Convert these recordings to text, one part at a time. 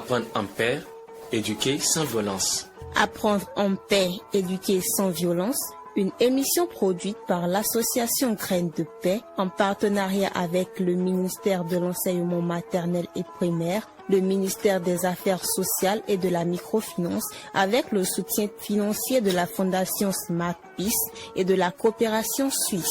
Apprendre en paix, éduquer sans violence. Apprendre en paix, éduquer sans violence. Une émission produite par l'association Graines de Paix en partenariat avec le ministère de l'enseignement maternel et primaire, le ministère des Affaires sociales et de la microfinance, avec le soutien financier de la fondation Smart Peace et de la coopération suisse.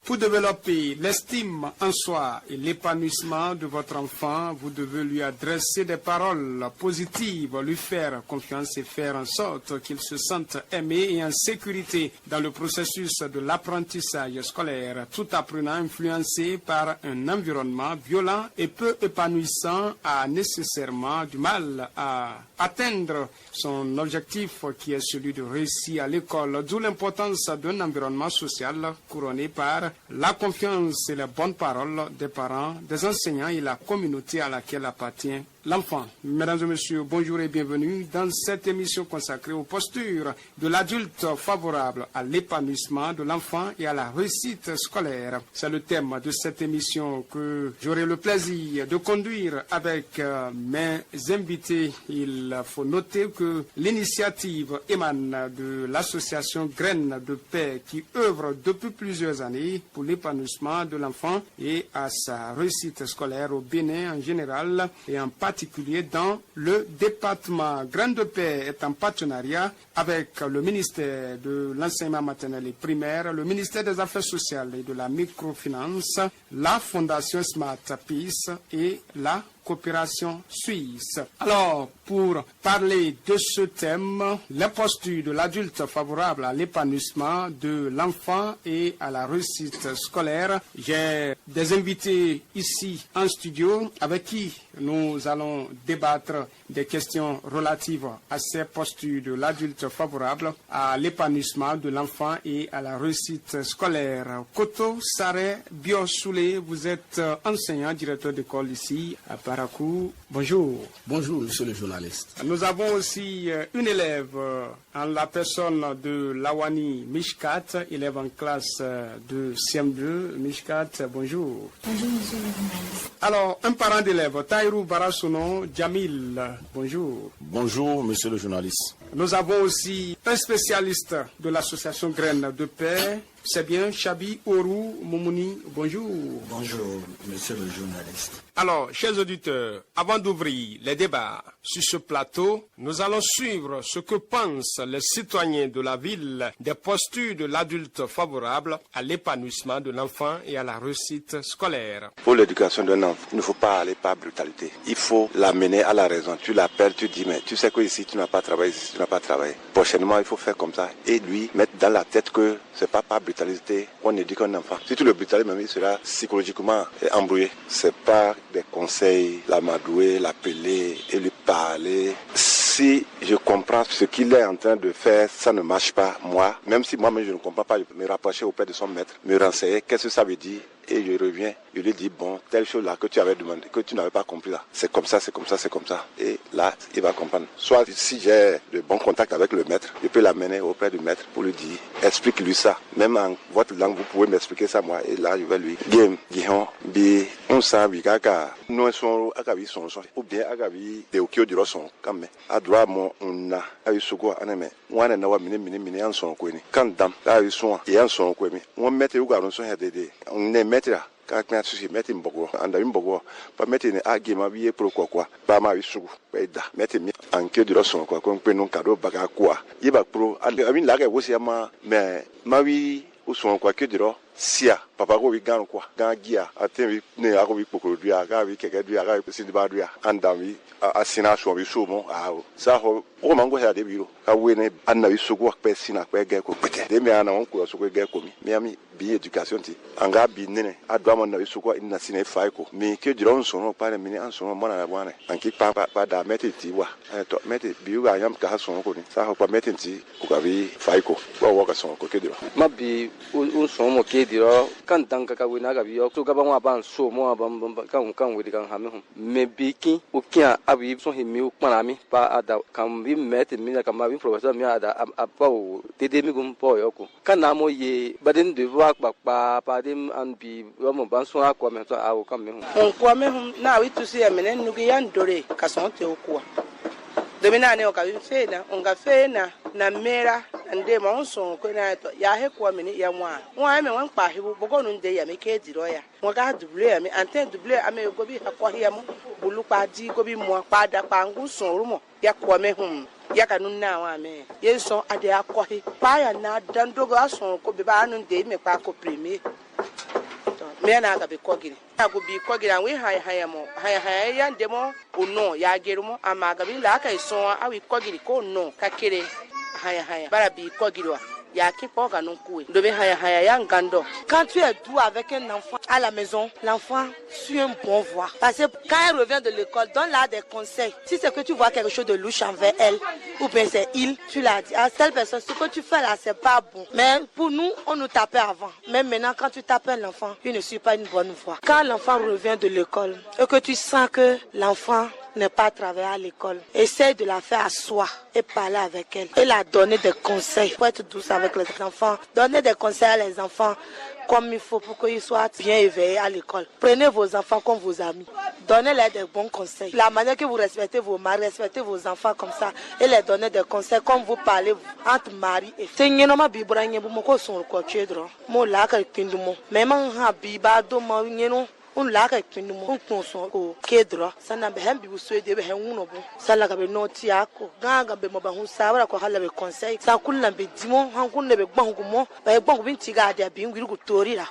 Pour développer l'estime en soi et l'épanouissement de votre enfant, vous devez lui adresser des paroles positives, lui faire confiance et faire en sorte qu'il se sente aimé et en sécurité dans le processus de l'apprentissage scolaire, tout apprenant influencé par un environnement violent et peu épanouissant a nécessairement du mal à atteindre son objectif qui est celui de réussir à l'école, d'où l'importance d'un environnement social couronné par la confiance et les bonnes paroles des parents, des enseignants et la communauté à laquelle appartient l'enfant. Mesdames et messieurs, bonjour et bienvenue dans cette émission consacrée aux postures de l'adulte favorable à l'épanouissement de l'enfant et à la réussite scolaire. C'est le thème de cette émission que j'aurai le plaisir de conduire avec mes invités. Il faut noter que l'initiative émane de l'association Graines de Paix qui œuvre depuis plusieurs années pour l'épanouissement de l'enfant et à sa réussite scolaire au Bénin en général et en particulier dans le département. Graines de Paix est en partenariat avec le ministère de l'enseignement maternel et primaire, le ministère des Affaires sociales et de la microfinance, la fondation Smart Peace et la coopération suisse. Alors, pour parler de ce thème, les postures de l'adulte favorable à l'épanouissement de l'enfant et à la réussite scolaire, j'ai des invités ici en studio avec qui nous allons débattre des questions relatives à ces postures de l'adulte favorable à l'épanouissement de l'enfant et à la réussite scolaire. Koto Saré Biosoulé, vous êtes enseignant, directeur d'école ici à Parakou. Bonjour. Bonjour, monsieur le journaliste. Nous avons aussi une élève en la personne de Lawani Mishkat, élève en classe de CM2. Mishkat, bonjour. Bonjour, monsieur le journaliste. Alors, un parent d'élève, Taïrou Barasuno Djamil, bonjour. Bonjour, monsieur le journaliste. Nous avons aussi un spécialiste de l'association Graines de Paix, c'est bien Chabi Oru Moumouni, bonjour. Bonjour, monsieur le journaliste. Alors, chers auditeurs, avant d'ouvrir les débats sur ce plateau, nous allons suivre ce que pensent les citoyens de la ville des postures de l'adulte favorable à l'épanouissement de l'enfant et à la réussite scolaire. Pour l'éducation d'un enfant, il ne faut pas aller par brutalité. Il faut l'amener à la raison. Tu l'appelles, tu dis, mais tu sais que ici, tu n'as pas travaillé, ici, tu n'as pas travaillé. Prochainement, il faut faire comme ça et lui mettre dans la tête que c'est pas par brutalité qu'on éduque un enfant. Si tu le brutalises, même il sera psychologiquement embrouillé. C'est pas des conseils, l'amadouer, l'appeler et lui parler. Si je comprends ce qu'il est en train de faire, ça ne marche pas. Moi, même si moi-même je ne comprends pas, je peux me rapprocher auprès de son maître, me renseigner, qu'est-ce que ça veut dire. Et je reviens, je lui dis, bon, telle chose là que tu avais demandé, que tu n'avais pas compris là, c'est comme ça, c'est comme ça, c'est comme ça. Et là, il va comprendre. Soit si j'ai de bons contacts avec le maître, je peux l'amener auprès du maître pour lui dire, explique-lui ça. Même en votre langue, vous pouvez m'expliquer ça moi. Et là, je vais lui dire, on sait que nous sommes ou bien agavi de okio du roson, comme à droit mon on a eu sugo aneme. On a nawa mini en son kweni. Quand dam, là ils sont et en son kweni. On mettait au garon son hedede. On est mettre kakna susi meti mbogo anda mbogo pa meti ne agi ma biye pro kwa ba ma isugu ba da meti mi anke di roson kwa ko pe non kado baga kwa yiba pro ami la ga wosi ama me ma wi uson kwa ke diro sia papa ko wi gan kwa gan gia aten ne ako wi pokoro dua ga wi keke dua ga wi sidi ba dua anda mi asina so wi so mo awo sa ho o mango ha de biro ka we ne anna wi sugu pe sina pe ga ko pete de me ana on ko so ko ga ko mi ami bi éducation ti anga bi nene adwa mo na isuko ina sine faiko mi ke dron sono pa ne mini an sono mo na bwana anki pa da meti ti wa to meti bi u ga yam ka sono ko ni sa ho pa meti ti u ga bi faiko wo ka sono ko ke diro ma bi u sono mo ke diro kan danga ka wina ga bi yo to ga ba mo ban so mo ban kan we kan ha me ho me bi ki o kia abi so he mi u pana mi pa ada kan bi meti mi ka ma bi professeur mi ada apa o dede mi gum po yo ko kan na mo ye badin de wa pa dim an bi wo mo ban so akwa me to awo kan me ho kwa me ho na wi tu si e mene nugi yan dore ka so te okwa domina ne o ka bi fe na onga fe na mera ande ma so ko na to ya he kwa me ni ya nwa me wan pa he bogo no nde ya me ke diro ya mo ga double ya me anten double ame go bi akwa he mo bulu pa di go bi mo pa da pa ngu so ru mo ya kwa me hum ya ka nun na wa me ye so ade akwa he pa ya na dan dogo aso ko be ba nu nde me pa ko premier me na ga be ko giri ago bi ko giri anwe haya mo haya ya ndemo ono ya geru mo amaga bi la ka so awi ko giri ko no ka kere haya bara bi ko giri wa ya ki po ga non coué do be haya ya ngando. Quand tu es doux avec un enfant à la maison, l'enfant suit un bon voie. Parce que quand elle revient de l'école, donne-la des conseils. Si c'est que tu vois quelque chose de louche envers elle, ou bien c'est il, tu l'as dit à telle personne, ce que tu fais là, c'est pas bon. Mais pour nous, on nous tapait avant. Même maintenant, quand tu tapes l'enfant, il ne suit pas une bonne voie. Quand l'enfant revient de l'école, et que tu sens que l'enfant n'est pas travaillé à l'école, essaye de la faire asseoir et parler avec elle. Et la donner des conseils. Pour être douce avec les enfants. Donner des conseils à les enfants comme il faut pour qu'ils soient bien éveillés à l'école. Prenez vos enfants comme vos amis. Donnez-leur des bons conseils. La manière que vous respectez vos maris, respectez vos enfants comme ça. Et les donner des conseils comme vous parlez entre mari et fille. un laga kinu mo un konso o kedro sana be hambi bu suede be hewuno bo sala ga be noti ako ganga be mo ba hu sabara ko hala be conseil sa kullan be dimo han kunne be gban gumo be gban bin tiga dia bi ngiri ku torira.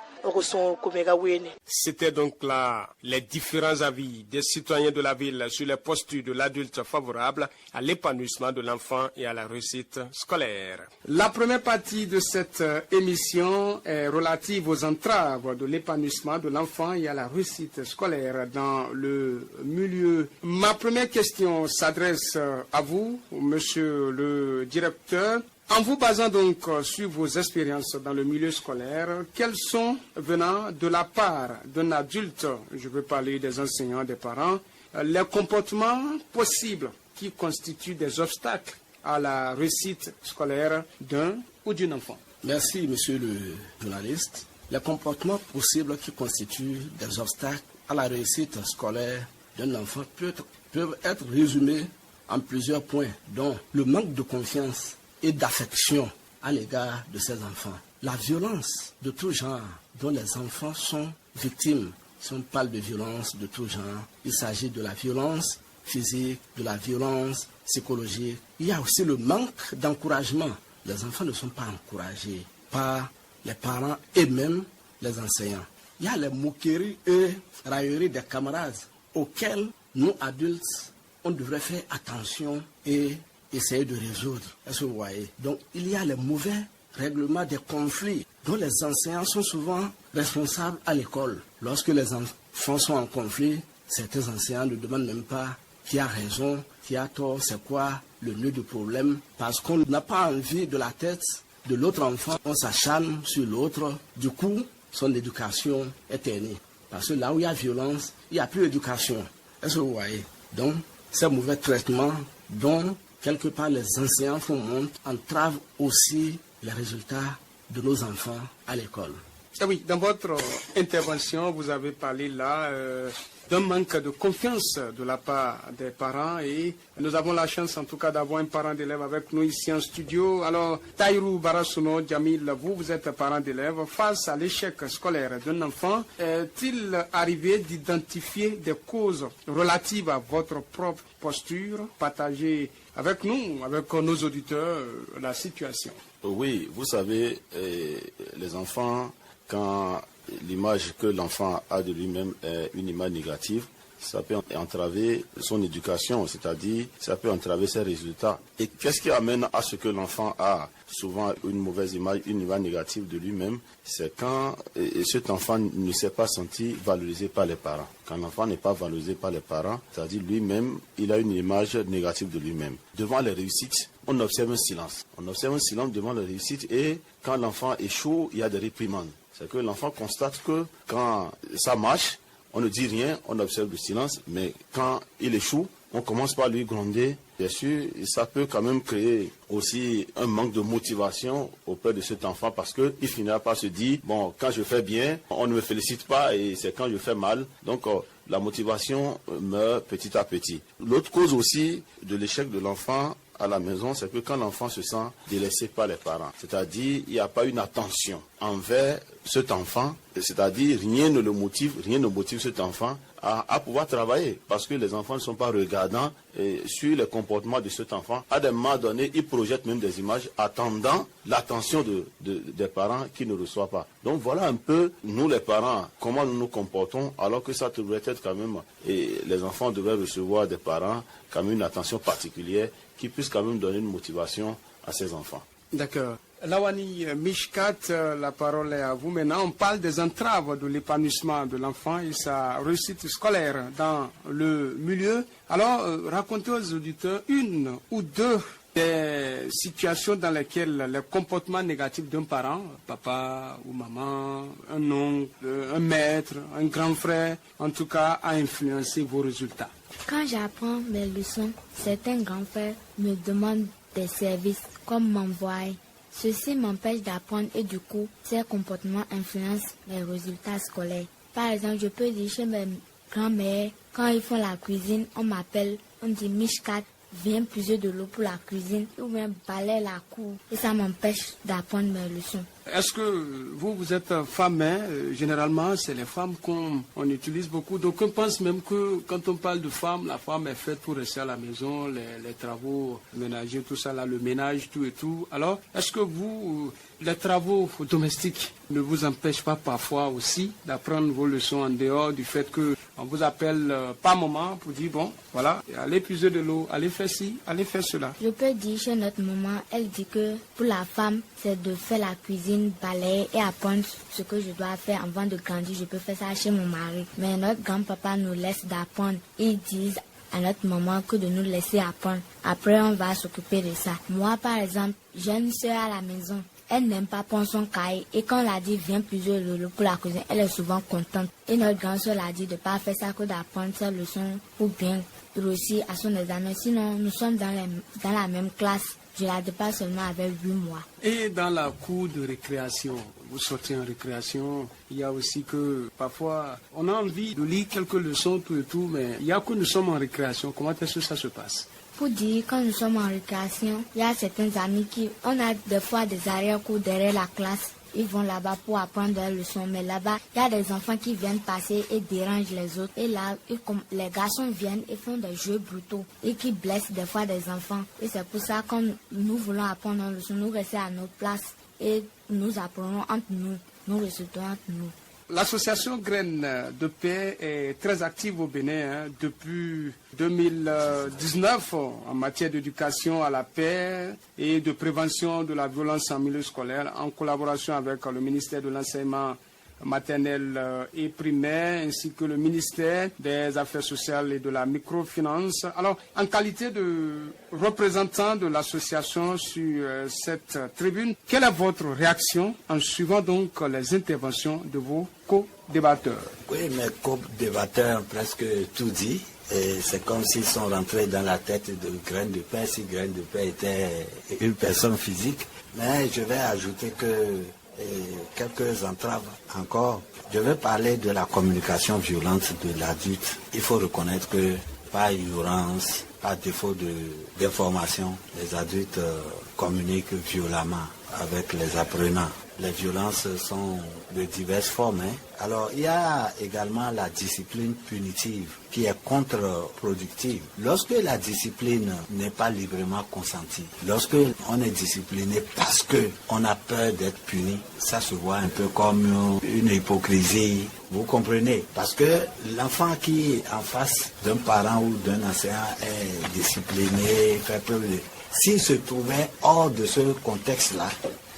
C'était donc là les différents avis des citoyens de la ville sur les postures de l'adulte favorable à l'épanouissement de l'enfant et à la réussite scolaire. La première partie de cette émission est relative aux entraves de l'épanouissement de l'enfant et à la réussite scolaire dans le milieu. Ma première question s'adresse à vous, monsieur le directeur. En vous basant donc sur vos expériences dans le milieu scolaire, quels sont, venant de la part d'un adulte, je veux parler des enseignants, des parents, les comportements possibles qui constituent des obstacles à la réussite scolaire d'un ou d'une enfant? Merci, monsieur le journaliste. Les comportements possibles qui constituent des obstacles à la réussite scolaire d'un enfant peuvent être résumés en plusieurs points, dont le manque de confiance et d'affection à l'égard de ces enfants. La violence de tout genre dont les enfants sont victimes. Si on parle de violence de tout genre, il s'agit de la violence physique, de la violence psychologique. Il y a aussi le manque d'encouragement. Les enfants ne sont pas encouragés par les parents et même les enseignants. Il y a les moqueries et railleries des camarades auxquels nous, adultes, on devrait faire attention et essayer de résoudre. Est-ce que vous voyez? Donc, il y a les mauvais règlements des conflits dont les enseignants sont souvent responsables à l'école. Lorsque les enfants sont en conflit, certains enseignants ne demandent même pas qui a raison, qui a tort, c'est quoi le nœud du problème, parce qu'on n'a pas envie de la tête de l'autre enfant, on s'acharne sur l'autre, du coup, son éducation est ternie. Parce que là où il y a violence, il n'y a plus d'éducation. Est-ce que vous voyez? Donc, ces mauvais traitements dont quelque part, les enseignants font honte, entravent aussi les résultats de nos enfants à l'école. Oui, dans votre intervention, vous avez parlé là d'un manque de confiance de la part des parents et nous avons la chance en tout cas d'avoir un parent d'élève avec nous ici en studio. Alors, Taïrou Barasuno Djamil, vous êtes parent d'élève. Face à l'échec scolaire d'un enfant, est-il arrivé d'identifier des causes relatives à votre propre posture, partagée avec nous, avec nos auditeurs, la situation? Oui, vous savez, les enfants, quand l'image que l'enfant a de lui-même est une image négative, ça peut entraver son éducation, c'est-à-dire ça peut entraver ses résultats. Et qu'est-ce qui amène à ce que l'enfant a souvent une mauvaise image, une image négative de lui-même? C'est quand cet enfant ne s'est pas senti valorisé par les parents. Quand l'enfant n'est pas valorisé par les parents, c'est-à-dire lui-même, il a une image négative de lui-même. Devant les réussites, on observe un silence. On observe un silence devant les réussites et quand l'enfant échoue, il y a des réprimandes. C'est que l'enfant constate que quand ça marche, on ne dit rien, on observe le silence, mais quand il échoue, on commence par lui gronder. Bien sûr, ça peut quand même créer aussi un manque de motivation auprès de cet enfant parce qu'il finira par se dire, bon, quand je fais bien, on ne me félicite pas et c'est quand je fais mal. Donc, la motivation meurt petit à petit. L'autre cause aussi de l'échec de l'enfant à la maison, c'est que quand l'enfant se sent délaissé par les parents, c'est-à-dire il n'y a pas une attention envers cet enfant, c'est-à-dire rien ne motive cet enfant à pouvoir travailler, parce que les enfants ne sont pas regardants sur les comportements de cet enfant. À des moments donnés, ils projettent même des images attendant l'attention des parents qui ne reçoivent pas. Donc voilà un peu, nous les parents, comment nous nous comportons, alors que ça devrait être quand même, et les enfants devraient recevoir des parents quand même une attention particulière qui puisse quand même donner une motivation à ces enfants. D'accord. Lawani Mishkat, la parole est à vous. Maintenant, on parle des entraves de l'épanouissement de l'enfant et sa réussite scolaire dans le milieu. Alors, racontez aux auditeurs une ou deux des situations dans lesquelles les comportements négatifs d'un parent, papa ou maman, un oncle, un maître, un grand frère, en tout cas, a influencé vos résultats. Quand j'apprends mes leçons, certains grands frères me demandent des services comme m'envoyer. Ceci m'empêche d'apprendre et du coup, ces comportements influencent mes résultats scolaires. Par exemple, je peux dire chez mes grands-mères, quand ils font la cuisine, on m'appelle, on dit Mishkat, viens puiser de l'eau pour la cuisine, ou bien balayer la cour. Et ça m'empêche d'apprendre mes leçons. Est-ce que vous êtes femme, hein? Généralement, c'est les femmes qu'on utilise beaucoup. Donc, on pense même que quand on parle de femme, la femme est faite pour rester à la maison, les travaux ménagers, tout ça, là, le ménage, tout et tout. Alors, est-ce que les travaux domestiques ne vous empêchent pas parfois aussi d'apprendre vos leçons en dehors du fait qu'on vous appelle par moment pour dire, bon, voilà, allez puiser de l'eau, allez faire ci, allez faire cela? Je peux dire chez notre maman, elle dit que pour la femme, c'est de faire la cuisine, balayer et apprendre ce que je dois faire avant de grandir. Je peux faire ça chez mon mari. Mais notre grand-papa nous laisse d'apprendre. Ils disent à notre maman que de nous laisser apprendre. Après, on va s'occuper de ça. Moi, par exemple, j'ai une soeur à la maison. Elle n'aime pas prendre son cahier. Et quand on l'a dit, viens plusieurs lolo pour la cuisine, elle est souvent contente. Et notre grand-soeur l'a dit de ne pas faire ça que d'apprendre ses leçons pour bien réussir à son examen. Sinon, nous sommes dans la même classe. Je la dépasse seulement avec 8 mois. Et dans la cour de récréation, vous sortez en récréation, il y a aussi que parfois on a envie de lire quelques leçons, tout et tout, mais il y a que nous sommes en récréation. Comment est-ce que ça se passe? Pour dire, quand nous sommes en récréation, il y a certains amis on a des fois des arrière-cours derrière la classe. Ils vont là-bas pour apprendre leurs leçons. Mais là-bas, il y a des enfants qui viennent passer et dérangent les autres. Et là, les garçons viennent et font des jeux brutaux et qui blessent des fois des enfants. Et c'est pour ça que quand nous voulons apprendre nos leçons, nous restons à nos places et nous apprenons entre nous. Nous résultons entre nous. L'association Graines de Paix est très active au Bénin depuis 2019 en matière d'éducation à la paix et de prévention de la violence en milieu scolaire en collaboration avec le ministère de l'Enseignement maternel et primaire ainsi que le ministère des Affaires sociales et de la microfinance. Alors, en qualité de représentant de l'association sur cette tribune, quelle est votre réaction en suivant donc les interventions de vos co-débatteurs? Oui, mes co-débatteurs ont presque tout dit. Et c'est comme s'ils sont rentrés dans la tête de Graines de Paix, si Graines de Paix était une personne physique. Mais je vais ajouter que quelques entraves encore. Je vais parler de la communication violente de l'adulte. Il faut reconnaître que par ignorance, par défaut d'information, les adultes communiquent violemment. avec les apprenants. Les violences sont de diverses formes. Alors, il y a également la discipline punitive qui est contre-productive. Lorsque la discipline n'est pas librement consentie, lorsque on est discipliné parce qu'on a peur d'être puni, ça se voit un peu comme une hypocrisie. Vous comprenez? Parce que l'enfant qui est en face d'un parent ou d'un enseignant est discipliné, fait preuve de... S'il se trouvait hors de ce contexte-là,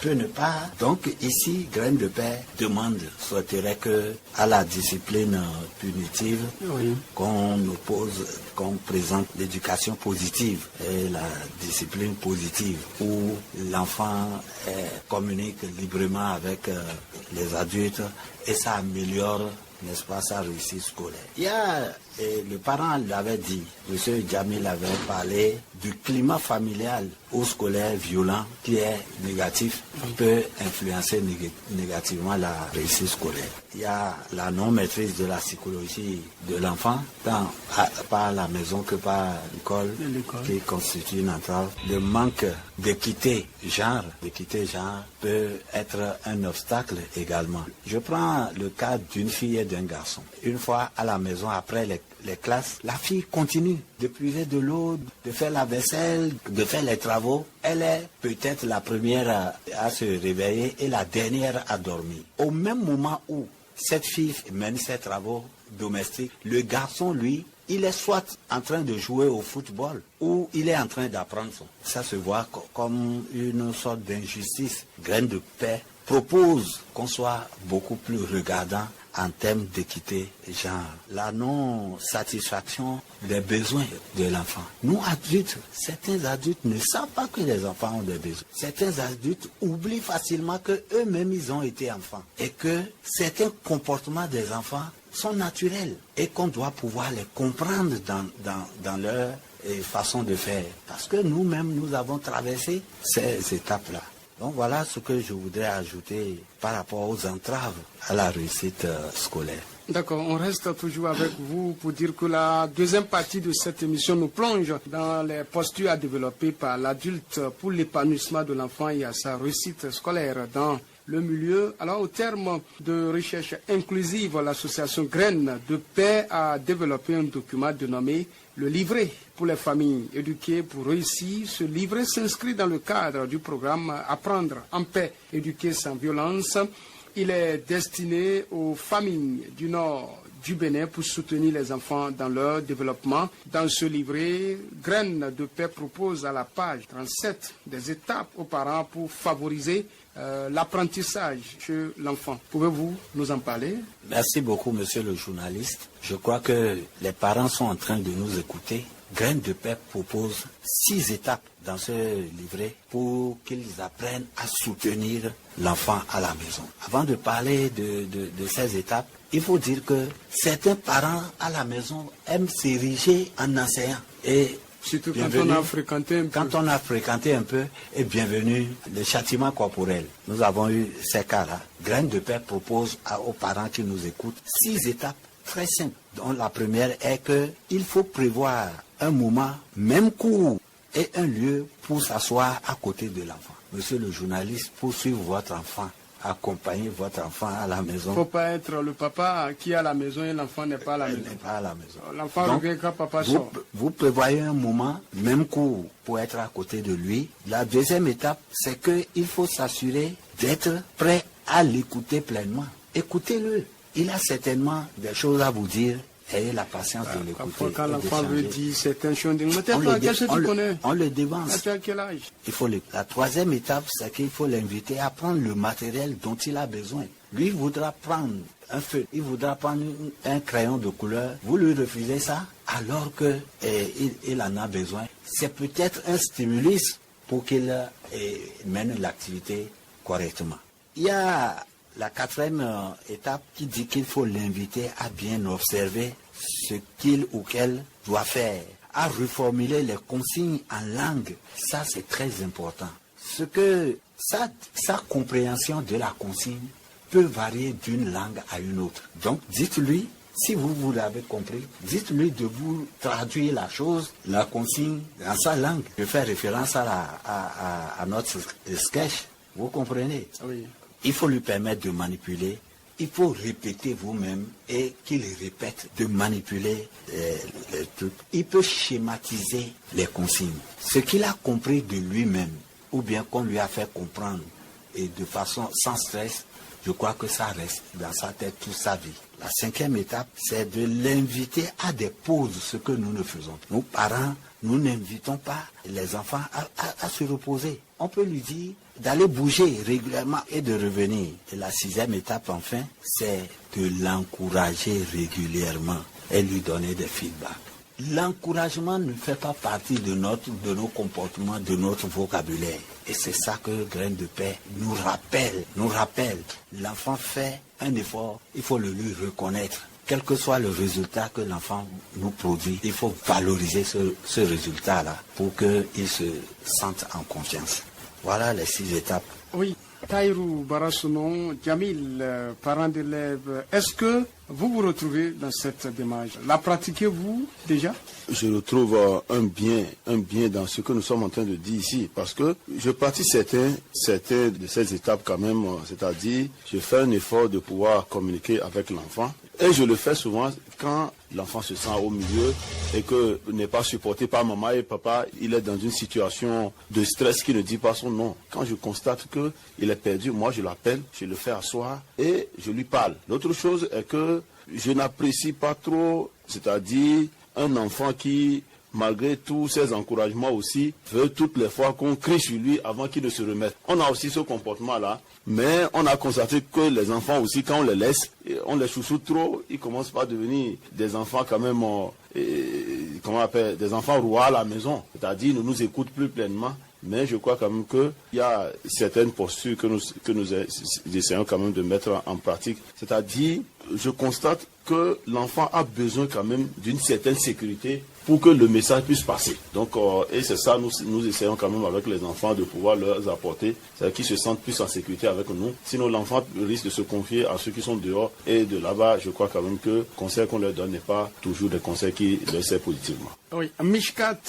peut ne pas. Donc ici, Graines de Paix souhaiterait que à la discipline punitive, qu'on oppose, qu'on présente l'éducation positive et la discipline positive, où l'enfant communique librement avec les adultes et ça améliore, n'est-ce pas, sa réussite scolaire. Il y a, le parent l'avait dit, M. Djamil avait parlé du climat familial ou scolaire violent qui est négatif, peut influencer négativement la réussite scolaire. Il y a la non-maîtrise de la psychologie de l'enfant, tant par la maison que par l'école, qui constitue une entrave. Le manque d'équité genre peut être un obstacle également. Je prends le cas d'une fille et d'un garçon. Une fois à la maison, après les classes, la fille continue de puiser de l'eau, de faire la vaisselle, de faire les travaux. Elle est peut-être la première à se réveiller et la dernière à dormir. Au même moment où cette fille mène ses travaux domestiques, le garçon, lui, il est soit en train de jouer au football ou il est en train d'apprendre. Ça se voit comme une sorte d'injustice. Graines de Paix propose qu'on soit beaucoup plus regardant en termes d'équité genre. La non-satisfaction des besoins de l'enfant. Nous adultes, certains adultes ne savent pas que les enfants ont des besoins. Certains adultes oublient facilement que eux-mêmes ils ont été enfants et que certains comportements des enfants sont naturels et qu'on doit pouvoir les comprendre dans leur façon de faire. Parce que nous-mêmes, nous avons traversé ces étapes-là. Donc voilà ce que je voudrais ajouter par rapport aux entraves à la réussite scolaire. D'accord, on reste toujours avec vous pour dire que la deuxième partie de cette émission nous plonge dans les postures à développer par l'adulte pour l'épanouissement de l'enfant et à sa réussite scolaire dans le milieu. Alors, au terme de recherche inclusive, l'association Graines de Paix a développé un document dénommé le livret pour les familles éduquées pour réussir. Ce livret s'inscrit dans le cadre du programme Apprendre en paix, éduquer sans violence. Il est destiné aux familles du nord du Bénin pour soutenir les enfants dans leur développement. Dans ce livret, Graines de Paix propose à la page 37 des étapes aux parents pour favoriser l'apprentissage chez l'enfant. Pouvez-vous nous en parler? Merci beaucoup, monsieur le journaliste. Je crois que les parents sont en train de nous écouter. Graines de Paix propose 6 étapes dans ce livret pour qu'ils apprennent à soutenir l'enfant à la maison. Avant de parler de ces étapes, il faut dire que certains parents à la maison aiment s'ériger en enseignants. Et surtout quand on a fréquenté un peu. Quand on a fréquenté un peu, et bienvenue le châtiment corporel. Nous avons eu ces cas-là. Graines de Paix propose aux parents qui nous écoutent 6 étapes très simples. Donc la première est qu'il faut prévoir un moment, même court, et un lieu pour s'asseoir à côté de l'enfant. Monsieur le journaliste, pour suivre votre enfant, accompagner votre enfant à la maison. Il ne faut pas être le papa qui est à la maison et l'enfant n'est pas à la maison. N'est pas à la maison. L'enfant revient quand papa sort. Vous prévoyez un moment, même court, pour être à côté de lui. La deuxième étape, c'est qu'il faut s'assurer d'être prêt à l'écouter pleinement. Écoutez-le. Il a certainement des choses à vous dire. Ayez la patience de l'écouter. Quand l'enfant veut dire certaines choses, on le devance. À quel âge? La troisième étape, c'est qu'il faut l'inviter à prendre le matériel dont il a besoin. Lui, il voudra prendre un feu, il voudra prendre un crayon de couleur. Vous lui refusez ça alors qu'il en a besoin. C'est peut-être un stimulus pour qu'il mène l'activité correctement. Il y a la quatrième étape qui dit qu'il faut l'inviter à bien observer ce qu'il ou qu'elle doit faire, à reformuler les consignes en langue. Ça, c'est très important. Sa compréhension de la consigne peut varier d'une langue à une autre. Donc, dites-lui, si vous l'avez compris, dites-lui de vous traduire la chose, la consigne, dans sa langue. Je fais référence à notre sketch. Vous comprenez? Oui. Il faut lui permettre de manipuler. Il faut répéter vous-même et qu'il répète de manipuler les trucs. Il peut schématiser les consignes. Ce qu'il a compris de lui-même, ou bien qu'on lui a fait comprendre, et de façon sans stress, je crois que ça reste dans sa tête toute sa vie. La 5e étape, c'est de l'inviter à des pauses, ce que nous ne faisons. Nous, parents, nous n'invitons pas les enfants à se reposer. On peut lui dire d'aller bouger régulièrement et de revenir. Et la 6e étape, enfin, c'est de l'encourager régulièrement et lui donner des feedbacks. L'encouragement ne fait pas partie de nos comportements, de notre vocabulaire. Et c'est ça que Graines de Paix nous rappelle. L'enfant fait un effort, il faut le lui reconnaître. Quel que soit le résultat que l'enfant nous produit, il faut valoriser ce résultat-là pour qu'il se sente en confiance. Voilà les 6 étapes. Oui, Taïrou Barasounon, Djamil, parent d'élèves, est-ce que vous vous retrouvez dans cette démarche? La pratiquez-vous déjà? Je retrouve un bien dans ce que nous sommes en train de dire ici, parce que je pratique certaines de ces étapes quand même, c'est-à-dire je fais un effort de pouvoir communiquer avec l'enfant, et je le fais souvent quand l'enfant se sent au milieu et que n'est pas supporté par maman et papa, il est dans une situation de stress qui ne dit pas son nom. Quand je constate qu'il est perdu, moi je l'appelle, je le fais asseoir et je lui parle. L'autre chose est que je n'apprécie pas trop, c'est-à-dire un enfant qui, malgré tous ses encouragements aussi, veut toutes les fois qu'on crie sur lui avant qu'il ne se remette. On a aussi ce comportement-là, mais on a constaté que les enfants aussi, quand on les laisse, on les chouchoute trop, ils commencent pas à devenir des enfants quand même, des enfants rois à la maison. C'est-à-dire, ils ne nous écoutent plus pleinement. Mais je crois quand même qu'il y a certaines postures que nous essayons quand même de mettre en pratique. C'est-à-dire, je constate que l'enfant a besoin quand même d'une certaine sécurité pour que le message puisse passer. Donc, et c'est ça, nous essayons quand même avec les enfants de pouvoir leur apporter, c'est-à-dire qu'ils se sentent plus en sécurité avec nous. Sinon, l'enfant risque de se confier à ceux qui sont dehors. Et de là-bas, je crois quand même que le conseil qu'on leur donne n'est pas toujours des conseils qui leur servent positivement. Oui. Mishkat,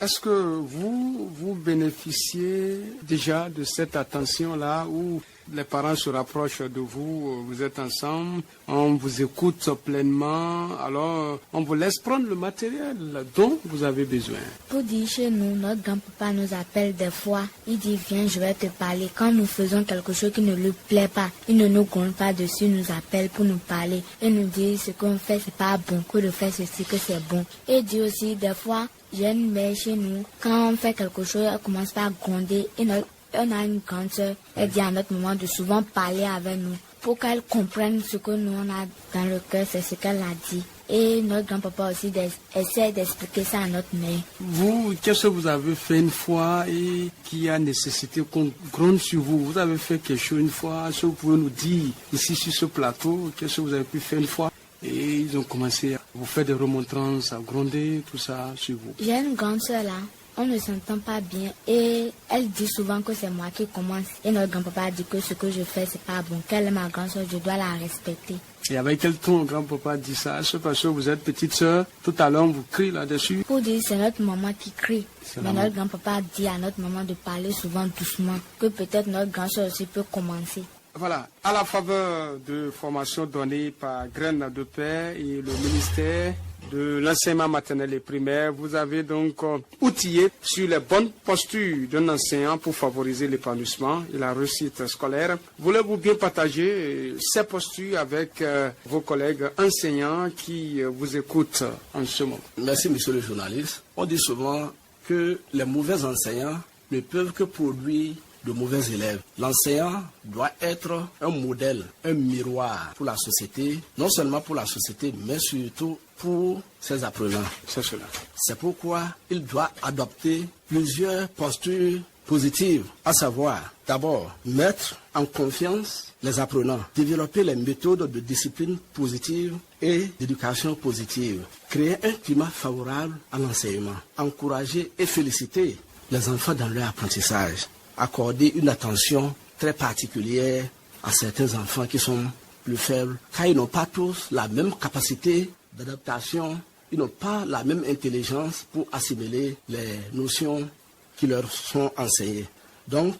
est-ce que vous bénéficiez déjà de cette attention-là où les parents se rapprochent de vous, vous êtes ensemble, on vous écoute pleinement, alors on vous laisse prendre le matériel dont vous avez besoin? Pour dire chez nous, notre grand-papa nous appelle des fois, il dit viens, je vais te parler. Quand nous faisons quelque chose qui ne lui plaît pas, il ne nous gronde pas dessus, il nous appelle pour nous parler et nous dit ce qu'on fait c'est pas bon, que de faire ceci, que c'est bon. Et il dit aussi des fois, j'ai une mère chez nous, quand on fait quelque chose, elle commence pas à gronder et on a une grande soeur, elle dit à notre maman de souvent parler avec nous pour qu'elle comprenne ce que nous on a dans le cœur, c'est ce qu'elle a dit. Et notre grand-papa aussi essaie d'expliquer ça à notre mère. Vous, qu'est-ce que vous avez fait une fois et qui a nécessité qu'on gronde sur vous? Vous avez fait quelque chose une fois, est-ce que vous pouvez nous dire ici sur ce plateau, qu'est-ce que vous avez pu faire une fois? Et ils ont commencé à vous faire des remontrances, à gronder, tout ça sur vous. J'ai une grande soeur là. On ne s'entend pas bien et elle dit souvent que c'est moi qui commence. Et notre grand-papa dit que ce que je fais, c'est pas bon. Qu'elle est ma grande soeur, je dois la respecter. Et avec quel ton grand-papa dit ça? C'est parce que vous êtes petite soeur, tout à l'heure on vous crie là-dessus? Pour dire, c'est notre maman qui crie. Mais notre grand-papa dit à notre maman de parler souvent doucement, que peut-être notre grande soeur aussi peut commencer. Voilà, à la faveur de formations données par Graines de Paix et le ministère de l'enseignement maternel et primaire, vous avez donc outillé sur les bonnes postures d'un enseignant pour favoriser l'épanouissement et la réussite scolaire. Voulez-vous bien partager ces postures avec vos collègues enseignants qui vous écoutent en ce moment? Merci, monsieur le journaliste. On dit souvent que les mauvais enseignants ne peuvent que produire de mauvais élèves. L'enseignant doit être un modèle, un miroir pour la société, non seulement pour la société, mais surtout pour ses apprenants. C'est cela. C'est pourquoi il doit adopter plusieurs postures positives, à savoir, d'abord, mettre en confiance les apprenants, développer les méthodes de discipline positive et d'éducation positive, créer un climat favorable à l'enseignement, encourager et féliciter les enfants dans leur apprentissage, accorder une attention très particulière à certains enfants qui sont plus faibles, car ils n'ont pas tous la même capacité d'adaptation, ils n'ont pas la même intelligence pour assimiler les notions qui leur sont enseignées. Donc,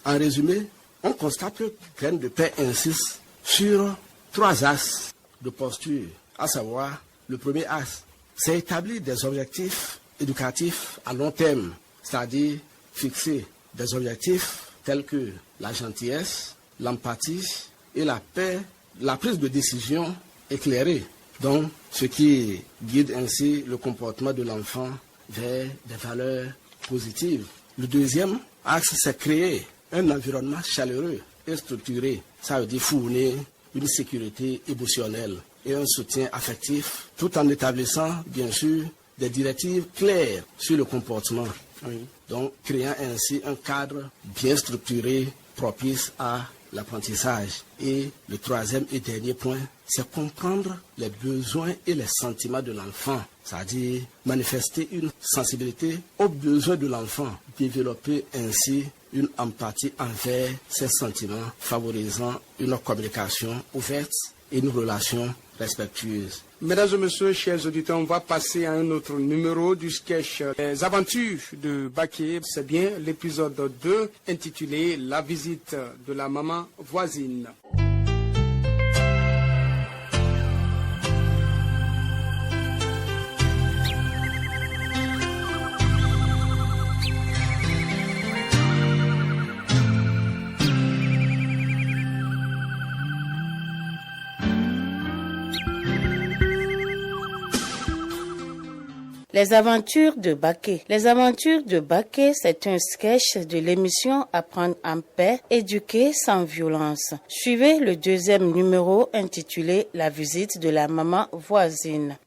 en résumé, On constate que Graines de Paix insiste sur 3 axes de posture, à savoir le premier axe, c'est établir des objectifs éducatifs à long terme, c'est-à-dire fixer des objectifs tels que la gentillesse, l'empathie et la paix, la prise de décision éclairée. Donc, ce qui guide ainsi le comportement de l'enfant vers des valeurs positives. Le deuxième axe, c'est créer un environnement chaleureux et structuré. Ça veut dire fournir une sécurité émotionnelle et un soutien affectif, tout en établissant, bien sûr, des directives claires sur le comportement. Oui. Donc, créant ainsi un cadre bien structuré, propice à l'apprentissage. Et le troisième et dernier point, c'est comprendre les besoins et les sentiments de l'enfant, c'est-à-dire manifester une sensibilité aux besoins de l'enfant, développer ainsi une empathie envers ses sentiments, favorisant une communication ouverte et une relation respectueuse. Mesdames et messieurs, chers auditeurs, on va passer à un autre numéro du sketch Les aventures de Baké. C'est bien l'épisode 2 intitulé La visite de la maman voisine. Les aventures de Baké. Les aventures de Baké, c'est un sketch de l'émission Apprendre en paix, éduquer sans violence. Suivez le deuxième numéro intitulé La visite de la maman voisine.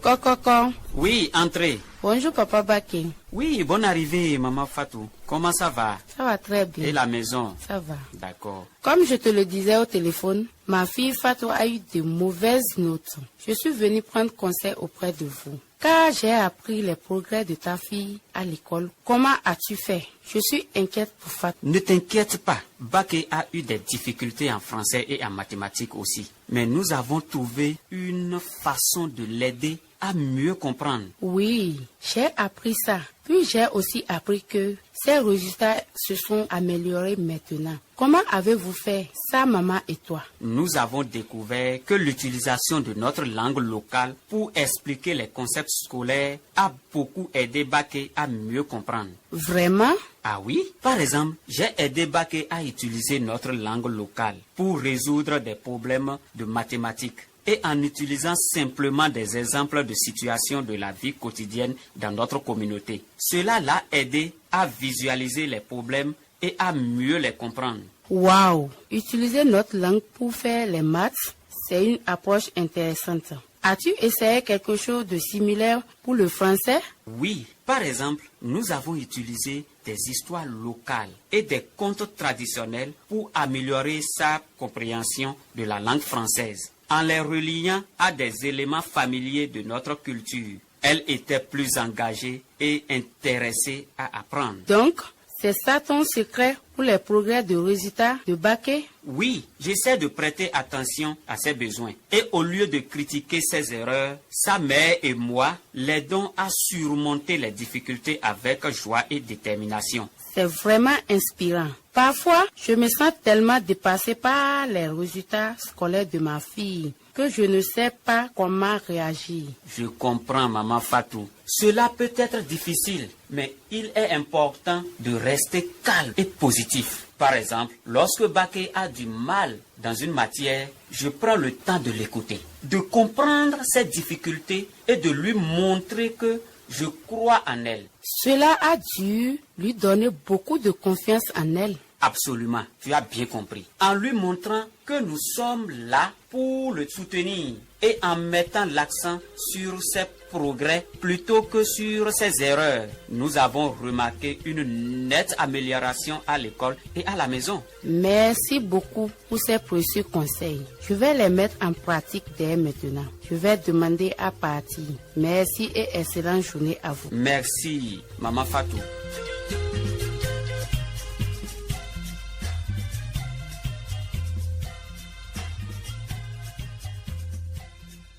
Coco. Oui, entrez. Bonjour Papa Baké. Oui, bonne arrivée Maman Fatou. Comment ça va? Ça va très bien. Et la maison? Ça va. D'accord. Comme je te le disais au téléphone, ma fille Fatou a eu de mauvaises notes. Je suis venue prendre conseil auprès de vous. Car j'ai appris les progrès de ta fille à l'école. Comment as-tu fait? Je suis inquiète pour Fatou. Ne t'inquiète pas. Baké a eu des difficultés en français et en mathématiques aussi. Mais nous avons trouvé une façon de l'aider à mieux comprendre. Oui, j'ai appris ça. Puis j'ai aussi appris que ses résultats se sont améliorés maintenant. Comment avez-vous fait ça, maman et toi? Nous avons découvert que l'utilisation de notre langue locale pour expliquer les concepts scolaires a beaucoup aidé Baké à mieux comprendre. Vraiment? Ah oui? Par exemple, j'ai aidé Baké à utiliser notre langue locale pour résoudre des problèmes de mathématiques. Et en utilisant simplement des exemples de situations de la vie quotidienne dans notre communauté. Cela l'a aidé à visualiser les problèmes et à mieux les comprendre. Waouh! Utiliser notre langue pour faire les maths, c'est une approche intéressante. As-tu essayé quelque chose de similaire pour le français? Oui. Par exemple, nous avons utilisé des histoires locales et des contes traditionnels pour améliorer sa compréhension de la langue française. En les reliant à des éléments familiers de notre culture, elle était plus engagée et intéressée à apprendre. Donc, c'est ça ton secret pour les progrès de résultats de Baké? Oui, j'essaie de prêter attention à ses besoins. Et au lieu de critiquer ses erreurs, sa mère et moi l'aidons à surmonter les difficultés avec joie et détermination. C'est vraiment inspirant. Parfois, je me sens tellement dépassée par les résultats scolaires de ma fille que je ne sais pas comment réagir. Je comprends, Maman Fatou. Cela peut être difficile, mais il est important de rester calme et positif. Par exemple, lorsque Baké a du mal dans une matière, je prends le temps de l'écouter, de comprendre ses difficultés et de lui montrer que je crois en elle. Cela a dû lui donner beaucoup de confiance en elle. Absolument, tu as bien compris. En lui montrant que nous sommes là pour le soutenir et en mettant l'accent sur ses progrès plutôt que sur ses erreurs, nous avons remarqué une nette amélioration à l'école et à la maison. Merci beaucoup pour ces précieux conseils. Je vais les mettre en pratique dès maintenant. Je vais demander à partir. Merci et excellente journée à vous. Merci, Maman Fatou.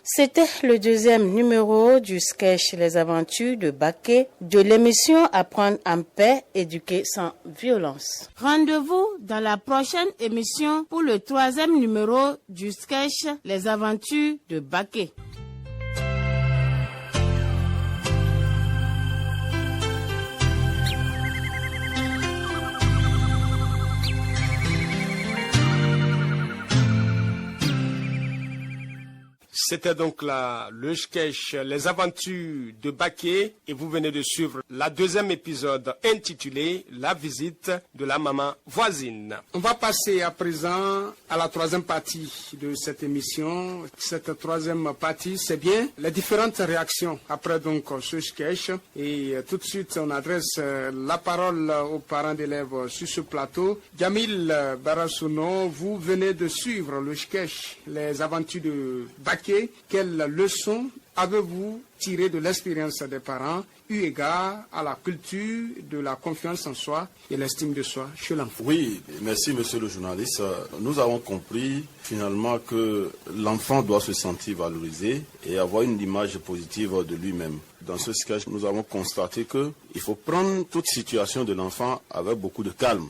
C'était le deuxième numéro du sketch Les Aventures de Baké de l'émission Apprendre en paix, éduquer sans violence. Rendez-vous dans la prochaine émission pour le troisième numéro du sketch Les Aventures de Baké. C'était donc là le sketch Les Aventures de Baké et vous venez de suivre la deuxième épisode intitulé La visite de la maman voisine. On va passer à présent à la troisième partie de cette émission. Cette troisième partie, c'est bien les différentes réactions après donc ce sketch. Et tout de suite, on adresse la parole aux parents d'élèves sur ce plateau. Jamil Barasouno, vous venez de suivre le sketch Les Aventures de Baké. Quelles leçons avez-vous tiré de l'expérience des parents eu égard à la culture de la confiance en soi et l'estime de soi chez l'enfant? Oui, merci monsieur le journaliste. Nous avons compris finalement que l'enfant doit se sentir valorisé et avoir une image positive de lui-même. Dans ce sketch, nous avons constaté qu'il faut prendre toute situation de l'enfant avec beaucoup de calme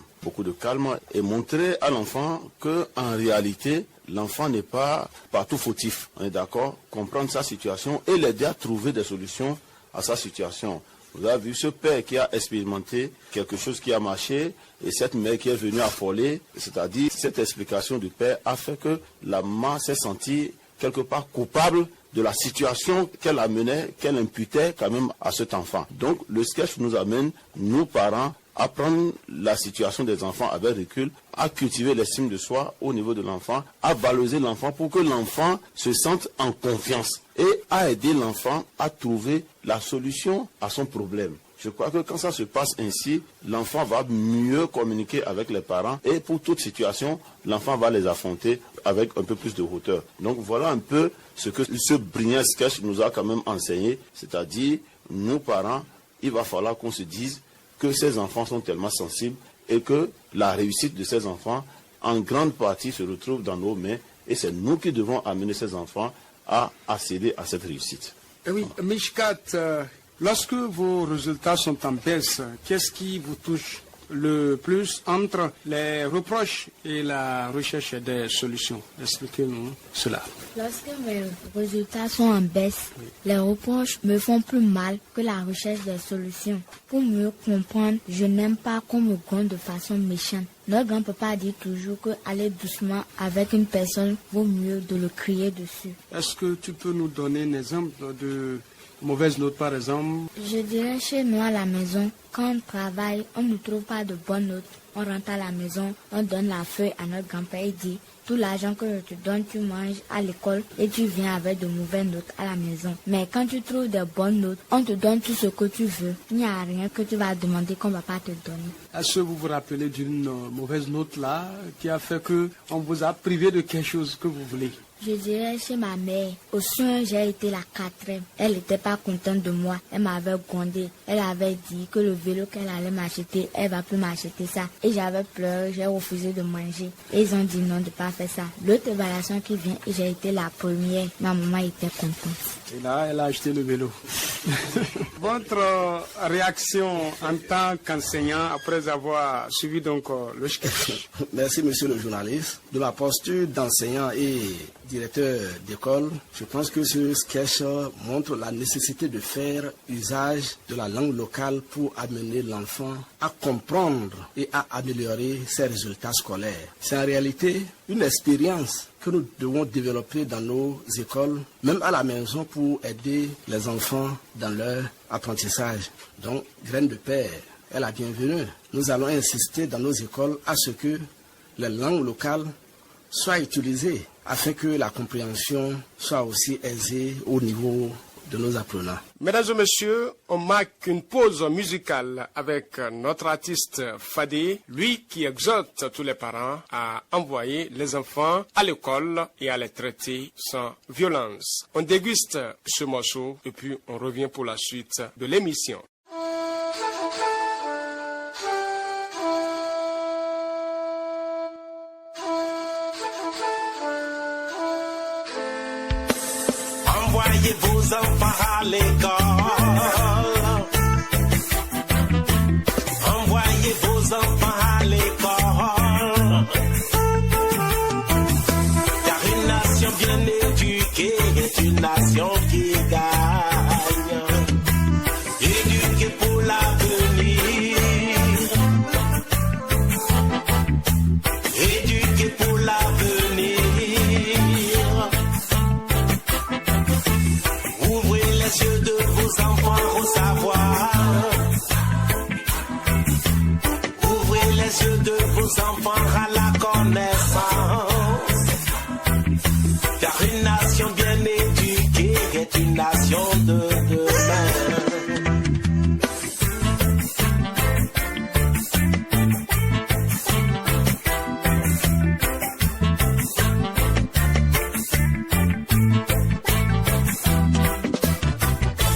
et montrer à l'enfant qu'en réalité, l'enfant n'est pas partout fautif. On est d'accord? Comprendre sa situation et l'aider à trouver des solutions à sa situation. Vous avez vu ce père qui a expérimenté quelque chose qui a marché et cette mère qui est venue affoler, c'est-à-dire cette explication du père a fait que la maman s'est sentie quelque part coupable de la situation qu'elle amenait, qu'elle imputait quand même à cet enfant. Donc le sketch nous amène, nous parents, à prendre la situation des enfants avec recul, à cultiver l'estime de soi au niveau de l'enfant, à valoriser l'enfant pour que l'enfant se sente en confiance et à aider l'enfant à trouver la solution à son problème. Je crois que quand ça se passe ainsi, l'enfant va mieux communiquer avec les parents et pour toute situation, l'enfant va les affronter avec un peu plus de hauteur. Donc voilà un peu ce que ce brillant sketch nous a quand même enseigné, c'est-à-dire, nous parents, il va falloir qu'on se dise que ces enfants sont tellement sensibles et que la réussite de ces enfants, en grande partie, se retrouve dans nos mains et c'est nous qui devons amener ces enfants à accéder à cette réussite. Et oui, Mishkat, lorsque vos résultats sont en baisse, qu'est-ce qui vous touche le plus entre les reproches et la recherche des solutions? Expliquez-nous cela. Lorsque mes résultats sont en baisse, les reproches me font plus mal que la recherche des solutions. Pour mieux comprendre, je n'aime pas qu'on me gronde de façon méchante. Notre grand-papa dit toujours que aller doucement avec une personne vaut mieux de le crier dessus. Est-ce que tu peux nous donner un exemple de mauvaise note par exemple? Je dirais chez nous à la maison, quand on travaille, on ne trouve pas de bonnes notes. On rentre à la maison, on donne la feuille à notre grand-père et dit tout l'argent que je te donne, tu manges à l'école et tu viens avec de mauvaises notes à la maison. Mais quand tu trouves de bonnes notes, on te donne tout ce que tu veux. Il n'y a rien que tu vas demander qu'on ne va pas te donner. Est-ce que vous vous rappelez d'une mauvaise note là qui a fait qu'on vous a privé de quelque chose que vous voulez? Je dirais chez ma mère, au soin j'ai été la 4e. Elle n'était pas contente de moi. Elle m'avait grondé. Elle avait dit que le vélo qu'elle allait m'acheter, elle va plus m'acheter ça. Et j'avais pleuré, j'ai refusé de manger. Et ils ont dit non de pas faire ça. L'autre évaluation qui vient, et j'ai été la première. Ma maman était contente. Et là, elle a acheté le vélo. Votre réaction en tant qu'enseignant après avoir suivi donc le sketch? Merci monsieur le journaliste. De ma posture d'enseignant et directeur d'école, je pense que ce sketch montre la nécessité de faire usage de la langue locale pour amener l'enfant à comprendre et à améliorer ses résultats scolaires. C'est en réalité une expérience que nous devons développer dans nos écoles, même à la maison, pour aider les enfants dans leur apprentissage. Donc, Graine de Père est la bienvenue. Nous allons insister dans nos écoles à ce que les langues locales soient utilisées afin que la compréhension soit aussi aisée au niveau de nos apprenants. Mesdames et messieurs, on marque une pause musicale avec notre artiste Fadé, lui qui exhorte tous les parents à envoyer les enfants à l'école et à les traiter sans violence. On déguste ce morceau et puis on revient pour la suite de l'émission. Envoyez vos enfants à l'école. Envoyez vos enfants à l'école. Car une nation bien éduquée est une nation qui gagne. Éduquée pour l'avenir. Éduquée pour l'avenir. Ouvrez les yeux de vos enfants au savoir. Ouvrez les yeux de vos enfants à la connaissance. Car une nation bien éduquée est une nation de demain.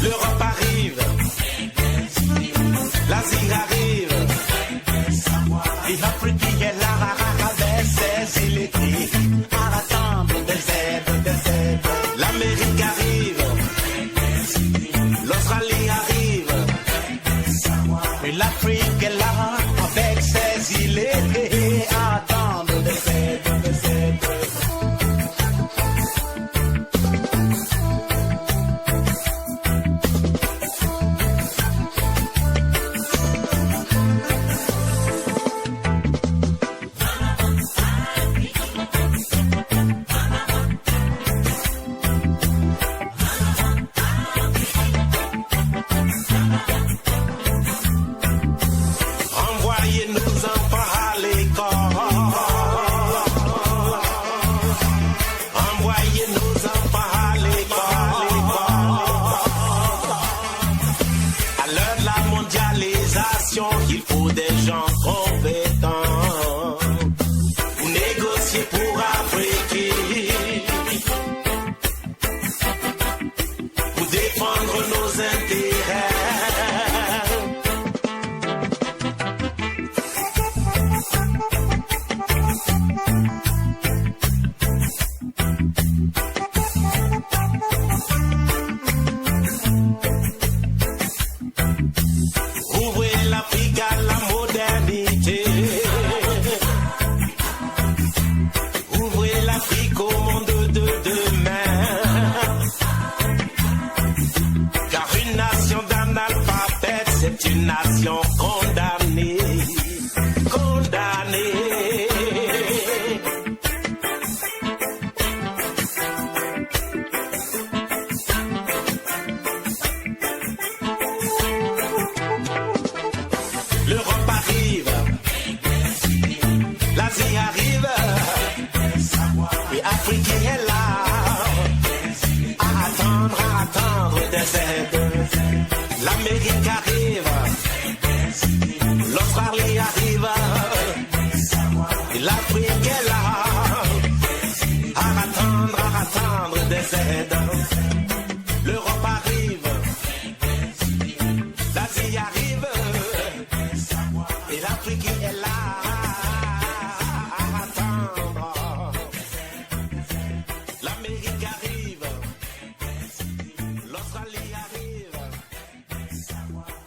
L'Europe arrive, l'Asie arrive, et l'Afrique est là avec ses illettrés à attendre des aides. L'Amérique arrive, l'Australie arrive, et l'Afrique est là avec ses illettrés à attendre des aides. Envoyez nos enfants à l'école. Envoyez nos enfants à l'école. À l'heure de la mondialisation, il faut des gens compétents pour négocier, pour fabriquer, pour défendre nos intérêts. Ouvrez l'Afrique à la modernité. Ouvrez l'Afrique au monde de demain. Car une nation d'analphabètes, c'est une nation condamnée. Condamnée. L'Europe arrive, l'Asie arrive, et l'Afrique est là, à attendre des aides. L'Amérique arrive, l'Australie arrive, et l'Afrique est là, à attendre des aides. L'Europe arrive, l'Asie arrive, et l'Afrique est là à attendre. L'Amérique arrive, l'Australie arrive,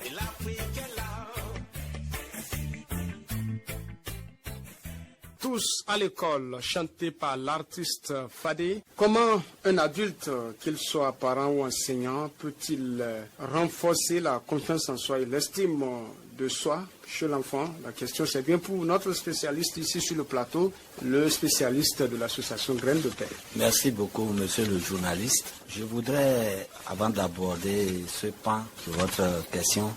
et l'Afrique est là. Tous à l'école, chanté par l'artiste Fadé. Comment un adulte, qu'il soit parent ou enseignant, peut-il renforcer la confiance en soi et l'estime de soi chez l'enfant? La question, c'est bien pour notre spécialiste ici sur le plateau, le spécialiste de l'association Graines de Paix. Merci beaucoup, monsieur le journaliste. Je voudrais, avant d'aborder ce pan de votre question,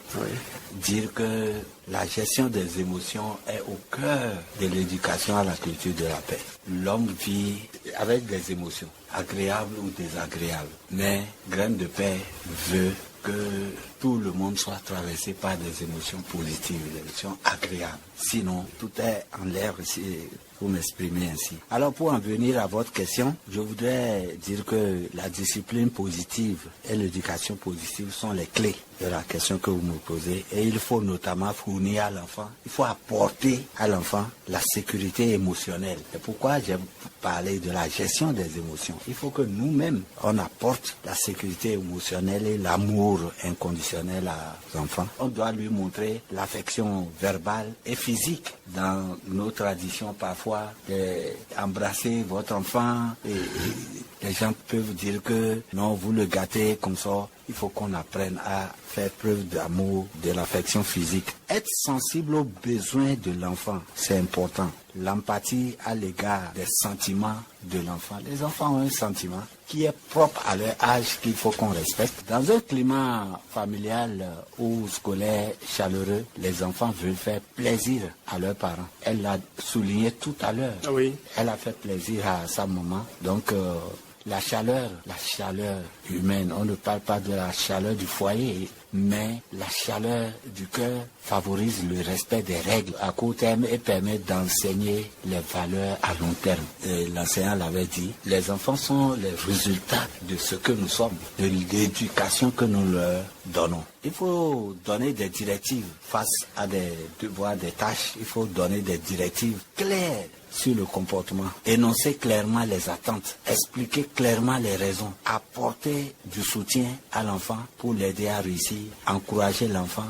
dire que la gestion des émotions est au cœur de l'éducation à la culture de la paix. L'homme vit avec des émotions, agréables ou désagréables. Mais Graines de Paix veut que tout le monde soit traversé par des émotions positives, des émotions agréables. Sinon, tout est en l'air, pour m'exprimer ainsi. Alors pour en venir à votre question, je voudrais dire que la discipline positive et l'éducation positive sont les clés de la question que vous me posez. Et il faut notamment fournir à l'enfant, il faut apporter à l'enfant la sécurité émotionnelle. C'est pourquoi j'ai parlé de la gestion des émotions. Il faut que nous-mêmes, on apporte la sécurité émotionnelle et l'amour inconditionnel à l'enfant. On doit lui montrer l'affection verbale et physique. Dans nos traditions, parfois, embrasser votre enfant, et les gens peuvent dire que non, vous le gâtez comme ça. Il faut qu'on apprenne à faire preuve d'amour, de l'affection physique. Être sensible aux besoins de l'enfant, c'est important. L'empathie à l'égard des sentiments de l'enfant. Les enfants ont un sentiment qui est propre à leur âge qu'il faut qu'on respecte. Dans un climat familial ou scolaire chaleureux, les enfants veulent faire plaisir à leurs parents. Elle l'a souligné tout à l'heure. Oui. Elle a fait plaisir à sa maman. Donc, la chaleur humaine, on ne parle pas de la chaleur du foyer, mais la chaleur du cœur favorise le respect des règles à court terme et permet d'enseigner les valeurs à long terme. L'enseignant l'avait dit, les enfants sont les résultats de ce que nous sommes, de l'éducation que nous leur donnons. Il faut donner des directives face à des devoirs, des tâches. Il faut donner des directives claires sur le comportement, énoncer clairement les attentes, expliquer clairement les raisons, apporter du soutien à l'enfant pour l'aider à réussir, encourager l'enfant,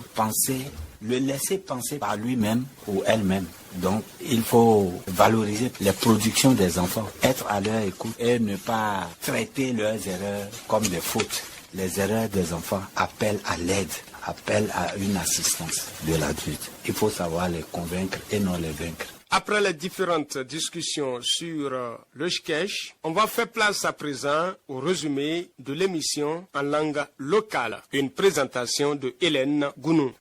le laisser penser par lui-même ou elle-même. Donc, il faut valoriser les productions des enfants, être à leur écoute et ne pas traiter leurs erreurs comme des fautes. Les erreurs des enfants appellent à l'aide, appellent à une assistance de l'adulte. Il faut savoir les convaincre et non les vaincre. Après les différentes discussions sur le sketch, on va faire place à présent au résumé de l'émission en langue locale. Une présentation de Hélène Gounou.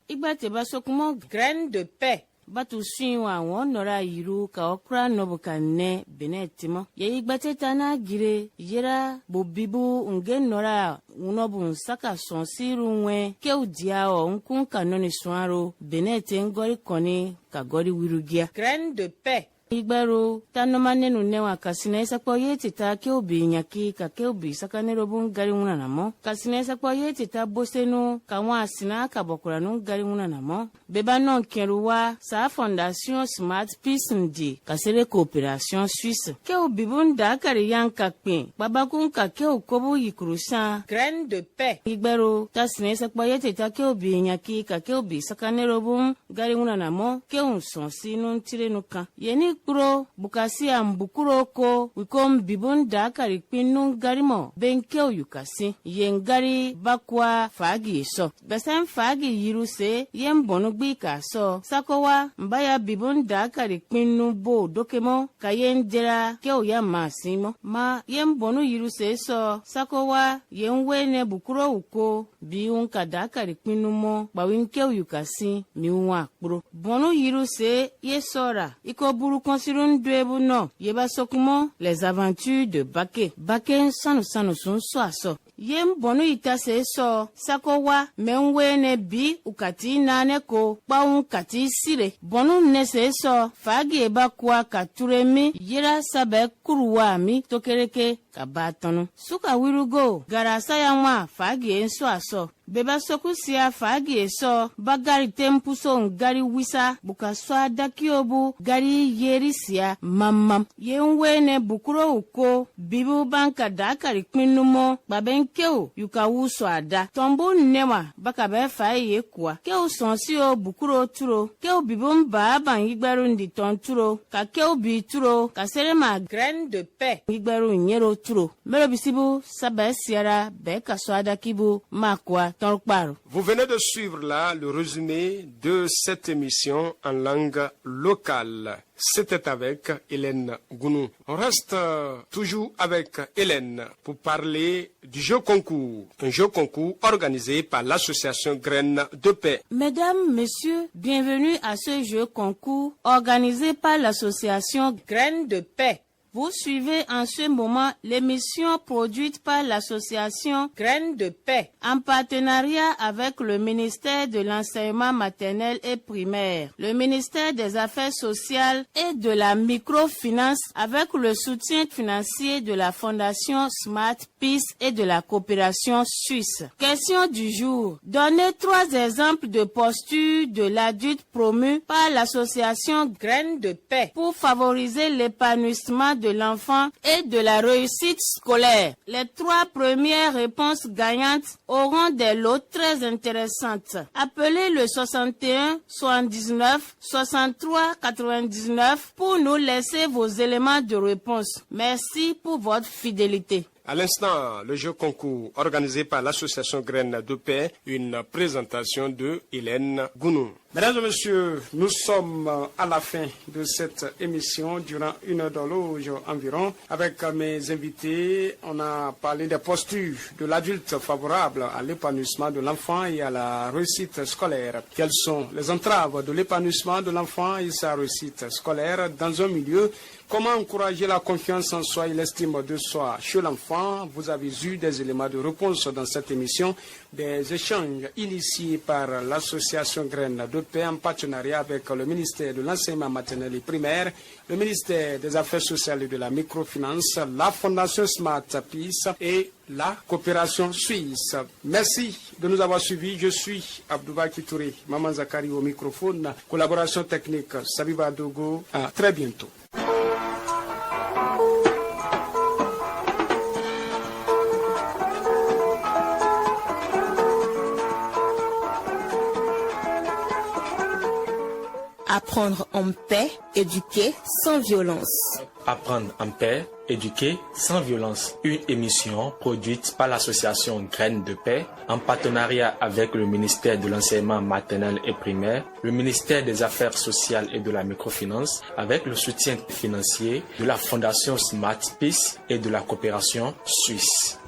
Graine de paix. Batu suinwa wonora yiru ka okra nobukane benetimo ye igbate na gire yera bobibu ngen nora unobu nsaka sonsiru nwe ke udia o nkun kanoni swaro benete ngori koni ka gori wirugia. Graine de paix. Igbaro tanomane nunewa kasine sakpo yeti ta ke obi nyaki ka ke obi sakane robun gari una namo kasine sakpo yeti ta bosenu ka wa asina ka bokura nu gari una namo beba non keruwa sa fondation Smart Peace ndi kasere coopération suisse ke obi bunda kari yanka pin babakun ka ke okobu yikurusan. Graine de paix. Igbaro tasine sakpo yeti ta ke obi nyaki ka ke obi sakane robun gari una namo ke unsonsi nun tirenu kan yeni kuro bukasi ambukuro ko wikom bibun dakari pinnu garimo benkeo yukasi yengari bakwa fagi so besen fagi yiruse yen bonugbi ka so sakowa mbaya bibun dakari pinnu bo dokemo kayen dera keo ya masimo ma yen bonu yiruse so sakowa yen wene bukuro uko biun ka dakari pinnu mo bawinkeo yukasi miwa kuro bonu yiruse yesora ikoburu Consirun duebu no yeba sokumo les aventures de Baké. Baké sanu sun so. Yem bonu itase so sakowa menwene bi ukati nane ko paun kati sire bonu nese so fagi eba kwa katuremi yera sabe kuruwa mi tokereke kabatonu suka wirugo garasa ya nwa fagi enso aso beba sokusia fagi eso bagari tempuso ngari wisa bukaswa dakiobu gari yerisia mamam yenwene bukuro uko bibu banka dakari kpinumo babenkeo yukawuso ada tombo newa bakabe faye kwa keo sonsio bukuro turo keo bibu mba ban igberu ndi tonturo ka keo bi turo kaserema graine de paix igberu nyero turo mero bisibu sabe siara be kaswada kibu makwa. Vous venez de suivre là le résumé de cette émission en langue locale. C'était avec Hélène Gounou. On reste toujours avec Hélène pour parler du jeu concours. Un jeu concours organisé par l'association Graines de Paix. Mesdames, Messieurs, bienvenue à ce jeu concours organisé par l'association Graines de Paix. Vous suivez en ce moment l'émission produite par l'association Graines de Paix en partenariat avec le ministère de l'Enseignement maternel et primaire, le ministère des Affaires sociales et de la microfinance avec le soutien financier de la Fondation Smart Peace et de la coopération suisse. Question du jour. Donnez 3 exemples de postures de l'adulte promu par l'association Graines de Paix pour favoriser l'épanouissement de l'enfant et de la réussite scolaire. Les 3 premières réponses gagnantes auront des lots très intéressantes. Appelez le 61 79 63 99 pour nous laisser vos éléments de réponse. Merci pour votre fidélité. À l'instant, le jeu concours organisé par l'association Graines de Paix, une présentation de Hélène Gounou. Mesdames et messieurs, nous sommes à la fin de cette émission durant 1 heure d'horloge environ. Avec mes invités, on a parlé des postures de l'adulte favorable à l'épanouissement de l'enfant et à la réussite scolaire. Quelles sont les entraves de l'épanouissement de l'enfant et sa réussite scolaire dans un milieu? Comment encourager la confiance en soi et l'estime de soi chez l'enfant? Vous avez eu des éléments de réponse dans cette émission, des échanges initiés par l'association Graines de Paix en partenariat avec le ministère de l'Enseignement maternel et primaire, le ministère des Affaires sociales et de la microfinance, la Fondation Smart Peace et la coopération suisse. Merci de nous avoir suivis. Je suis Abdoubaki Touré, Maman Zakari au microphone, collaboration technique Sabiba Dogo. À très bientôt. Apprendre en paix, éduquer sans violence. Apprendre en paix, éduquer sans violence. Une émission produite par l'association Graines de Paix en partenariat avec le ministère de l'Enseignement maternel et primaire, le ministère des Affaires sociales et de la microfinance avec le soutien financier de la Fondation Smart Peace et de la coopération suisse.